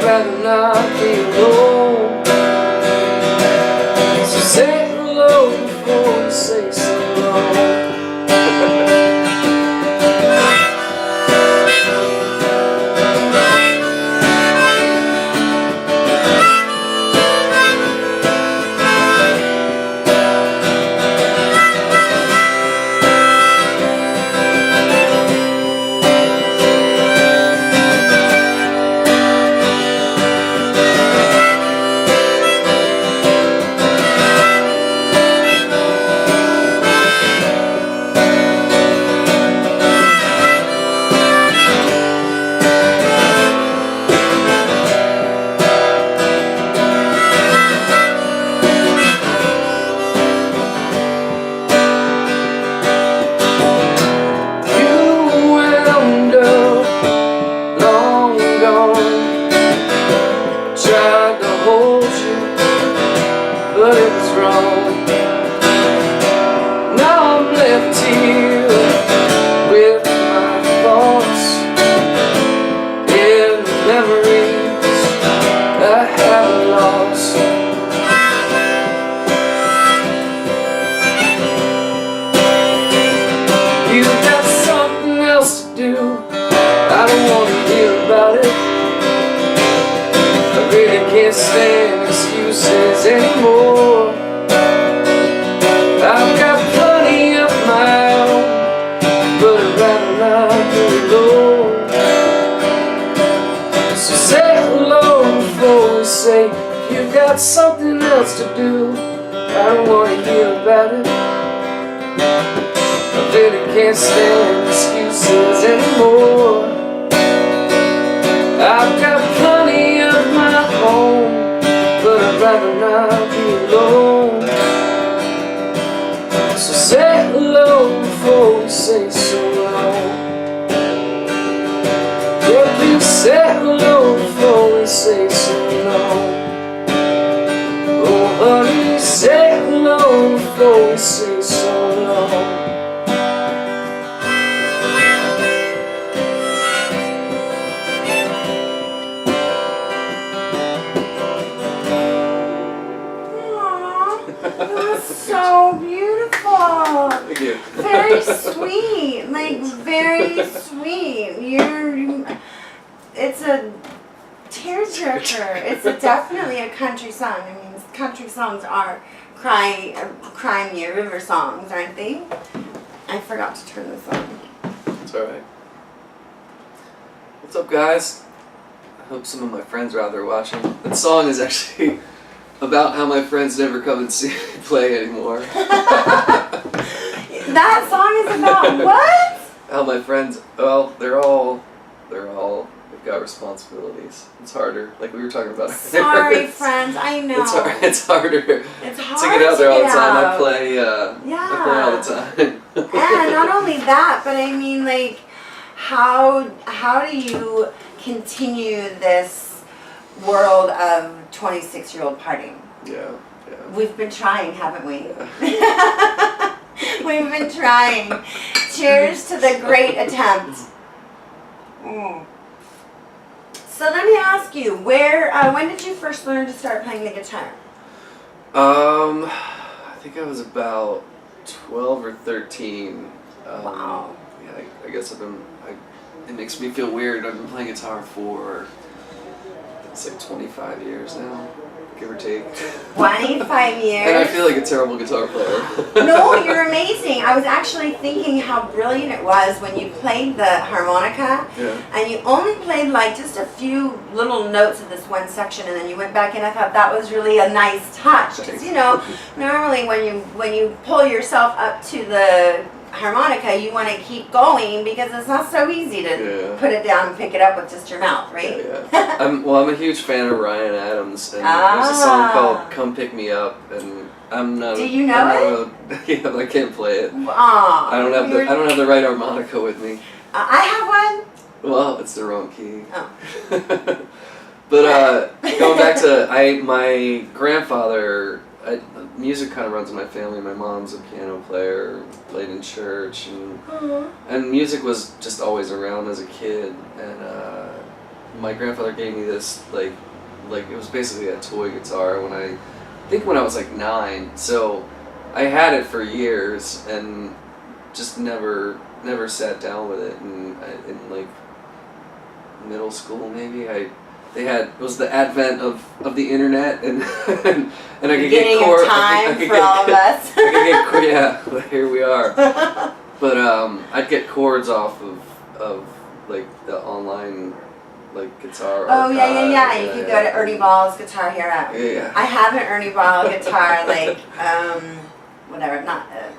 rather not be alone. So say hello before you say so long. But it was wrong. Now I'm left here with my thoughts and the memories I haven't lost. You got something else to do, I don't want to hear about it. I really can't stand excuses anymore. I've got plenty of my own, but I'd rather not be alone. So say hello before we say you've got something else to do. I don't want to hear about it. I really can't stand excuses anymore. I've got plenty of my own, but I'd rather not be alone. So say hello before we say so long. Yeah, please say hello before we say so long. Oh honey, say hello before we say so long. That was so beautiful. Thank you. Very sweet, like very sweet. It's a tearjerker. It's definitely a country song. I mean, country songs are crimey river songs, aren't they? I forgot to turn this on. It's alright. What's up, guys? I hope some of my friends are out there watching. That song is actually about how my friends never come and see me play anymore. That song is about what? How my friends, well, they're all, they've got responsibilities. It's harder, like we were talking about. Sorry, friends, I know. It's harder It's to hard get out there all the time. out. I play all the time. And not only that, but I mean, like, how do you continue this world of 26-year-old partying? Yeah. We've been trying, haven't we? Yeah. We've been trying. Cheers to the great attempt. So let me ask you, when did you first learn to start playing the guitar? I think I was about 12 or 13. Wow. Yeah, I guess it makes me feel weird. I've been playing guitar for, it's like 25 years now, give or take. 25 years? And I feel like a terrible guitar player. No, you're amazing. I was actually thinking how brilliant it was when you played the harmonica, and you only played like just a few little notes of this one section, and then you went back in. I thought that was really a nice touch, because you know, normally when you pull yourself up to the harmonica, you want to keep going because it's not so easy to put it down and pick it up with just your mouth, right? Yeah. I'm a huge fan of Ryan Adams, and there's a song called "Come Pick Me Up," and I'm not. Do you know it? Yeah, but I can't play it. Aww, I don't have the right harmonica with me. I have one. Well, it's the wrong key. Oh. But going back to my grandfather. Music kind of runs in my family. My mom's a piano player, played in church, and music was just always around as a kid. And my grandfather gave me this like it was basically a toy guitar when I think when I was like 9. So I had it for years and just never sat down with it. And in like middle school maybe it was the advent of the internet and and I could get chords. I could for all of us. Yeah, here we are. But I'd get chords off of like the online like guitar. Oh yeah. You could go to Ernie Ball's Guitar Hero. Yeah. I have an Ernie Ball guitar like whatever, not a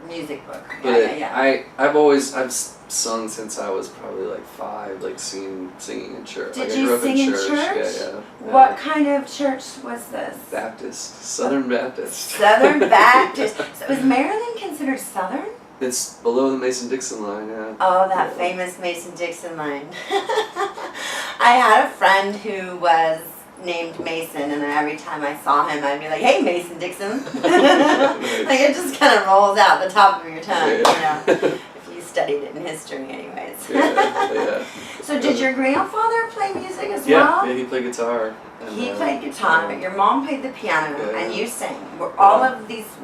music book. Yeah. I've sung since I was probably like 5, like singing in church. Did like, you I grew up sing in church? Yeah. What kind of church was this? Baptist, Southern Baptist. Southern Baptist. So is Maryland considered Southern? It's below the Mason-Dixon line, yeah. Oh, that famous Mason-Dixon line. I had a friend who was named Mason, and every time I saw him, I'd be like, "Hey, Mason-Dixon." Like it just kind of rolls out the top of your tongue, you know. If you studied it in history, anyways. Yeah. So, did your grandfather play music as well? Yeah, he played guitar. And, he played guitar, but your mom played the piano, and you sang. Were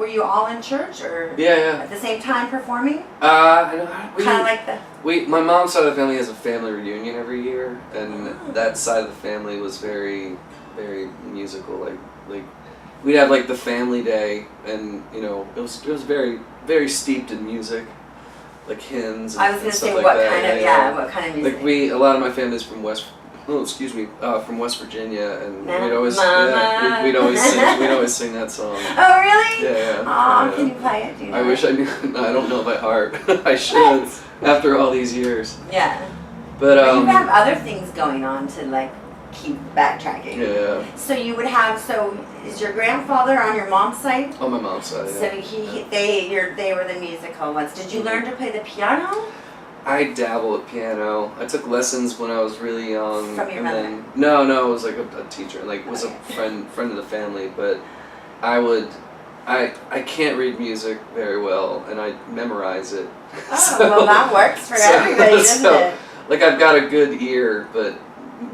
you all in church, or at the same time performing? Kind of like the... My mom's side of the family has a family reunion every year, and that side of the family was very, very musical. Like we'd have like the family day, and you know, it was very, very steeped in music, like hymns. I was gonna say like what that. kind of music? Like a lot of my family's from West Virginia, and we'd always we'd always sing that song. Oh really? Yeah. Oh, can you play it? Do you know I wish I knew. No, I don't know by heart. I should after all these years. Yeah. But you have other things going on to like keep backtracking. Yeah. So you would have. So is your grandfather on your mom's side? On my mom's side. So they were the musical ones. Did you learn to play the piano? I dabble at piano. I took lessons when I was really young. From your mother? No, it was like a teacher. Like was a friend of the family. But I can't read music very well, and I memorize it. Oh, well that works for everybody, doesn't it? Like I've got a good ear, but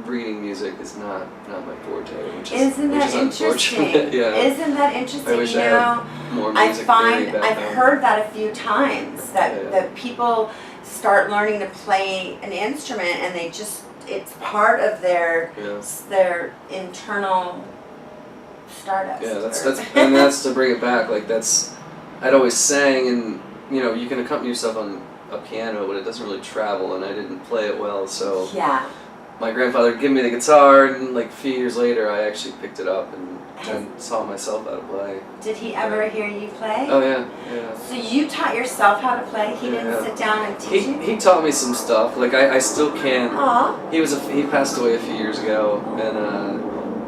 reading music is not my forte. Isn't that interesting? Yeah. Isn't that interesting? I wish I had more music I've heard that a few times that people start learning to play an instrument and it's part of their internal stardust. Yeah, that's to bring it back. Like I'd always sang, and you know you can accompany yourself on a piano, but it doesn't really travel, and I didn't play it well. So my grandfather gave me the guitar, and like a few years later, I actually picked it up and taught myself how to play. Did he ever hear you play? Oh yeah. So you taught yourself how to play? He didn't sit down and teach you? He taught me some stuff. Like I still can't. Aww. He passed away a few years ago, and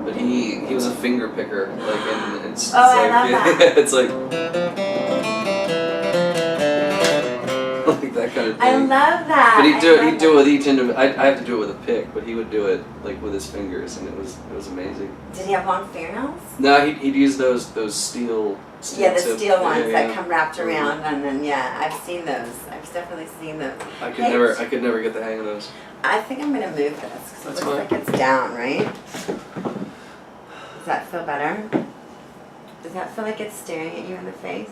but he was a finger picker. Like and it's I love that. It's like that kind of thing. I love that. But he'd do it with each end. I have to do it with a pick, but he would do it like with his fingers, and it was amazing. Did he have long fingernails? No, he'd use those steel. Yeah, the steel ones that come wrapped around, and then I've seen those. I've definitely seen those. I could never get the hang of those. I think I'm gonna move this because it looks like it's down, right? Does that feel better? Does that feel like it's staring at you in the face?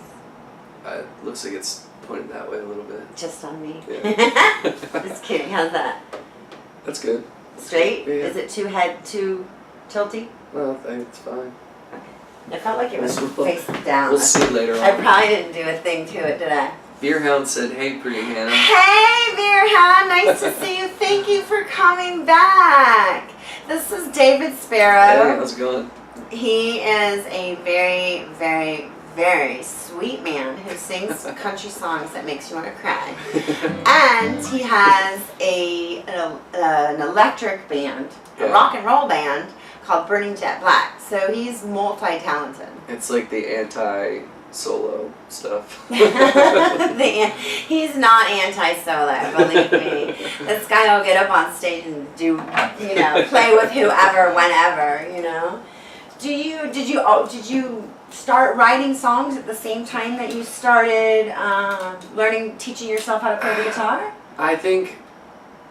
It looks like it's pointed that way a little bit. Just on me. Yeah. Just kidding. How's that? That's good. Straight? Yeah. Is it too tilty? Well, I think it's fine. It felt like it was face down. We'll see later on. I probably didn't do a thing to it, did I? Beerhound said, "Hey, pretty Hannah." Hey, Beerhound. Nice to see you. Thank you for coming back. This is David Sparrow. Hey, how's it going? He is a very, very, very sweet man who sings country songs that makes you want to cry. And he has an electric band, a rock and roll band called Burning Jet Black. So he's multi-talented. It's like the anti-solo stuff. He's not anti-solo, believe me. This guy will get up on stage and do, play with whoever, whenever, Did you start writing songs at the same time that you started teaching yourself how to play the guitar? I think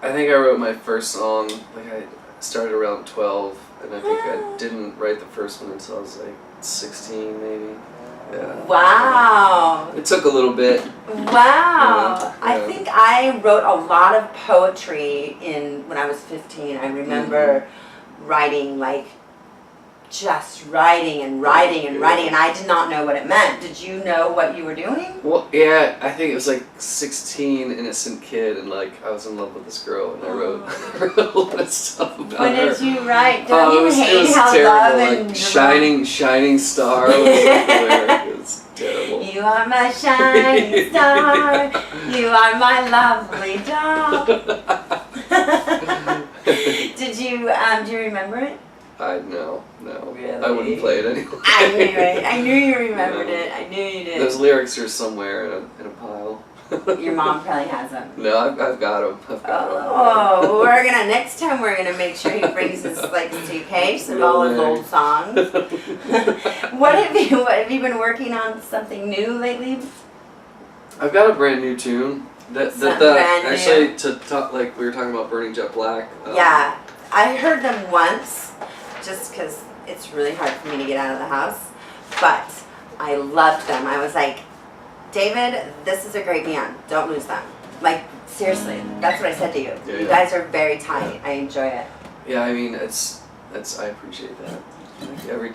I wrote my first song. Like started around 12, and I think I didn't write the first one until I was like 16, maybe. Yeah. Wow. It took a little bit. Wow. Yeah. I think I wrote a lot of poetry when I was 15. I remember writing, like, just writing and writing and writing, and I did not know what it meant. Did you know what you were doing? Well, yeah, I think it was like 16, innocent kid, and like I was in love with this girl, and I wrote a lot of stuff about her. What did you write? Don't you hate it was how terrible. love Like and shining star was everywhere. It was terrible. You are my shining star. You are my lovely doll. Did you? Do you remember it? No. Really? I wouldn't play it anyway. I knew it. I knew you remembered it. I knew you did. Those lyrics are somewhere in a pile. Your mom probably has them. No, I've got them. Oh, next time we're gonna make sure he brings his like suitcase of all his old songs. What have you been working on something new lately? I've got a brand new tune. Actually, to talk, like we were talking about Burning Jet Black. Yeah, I heard them once, just because it's really hard for me to get out of the house. But I loved them. I was like, David, this is a great band. Don't lose them. Like, seriously, that's what I said to you. Yeah, you guys are very tight. I enjoy it. Yeah, I mean, I appreciate that. Like, every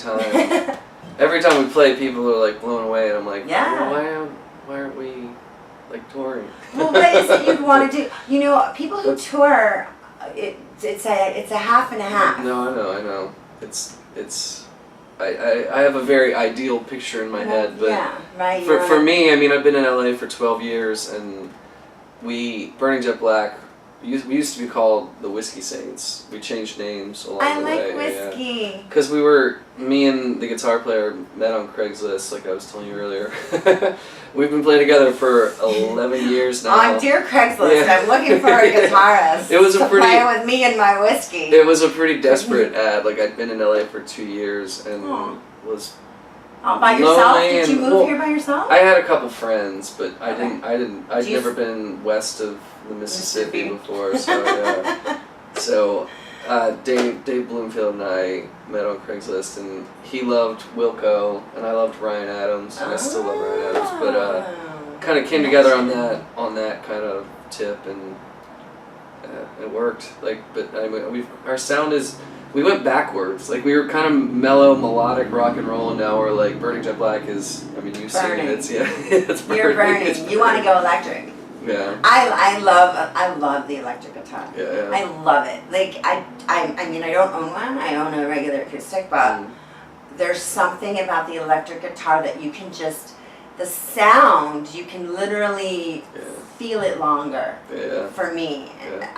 time we play, people are like blown away, and I'm like, yeah. Well, why aren't we like touring? Well, what is it you'd want to do? You know, people who tour, it's a half and a half. No, I know. I have a very ideal picture in my head, but yeah, right, for me, I mean, I've been in LA for 12 years, and Burning Jet Black, we used to be called the Whiskey Saints. We changed names along the way. I like whiskey. Because me and the guitar player met on Craigslist, like I was telling you earlier. We've been playing together for 11 years now. On dear Craigslist, I'm looking for a guitarist to play with me and my whiskey. It was a pretty desperate ad. Like, I'd been in LA for 2 years and was all by yourself? Did you move here by yourself? I had a couple friends, but I'd never been west of the Mississippi before, so yeah. So Dave Bloomfield and I met on Craigslist, and he loved Wilco, and I loved Ryan Adams, and I still love Ryan Adams, but kind of came together on that kind of tip, and it worked. Like, but I mean, our sound is. We went backwards. Like, we were kind of mellow, melodic rock and roll, and now we're like, Burning Jet Black is, I mean, you've seen it, it's burning. You're burning. You want to go electric. Yeah. I love the electric guitar. Yeah. I love it. Like, I mean, I don't own one. I own a regular acoustic, but there's something about the electric guitar that you can just, the sound, you can literally feel it longer. Yeah. For me. Yeah.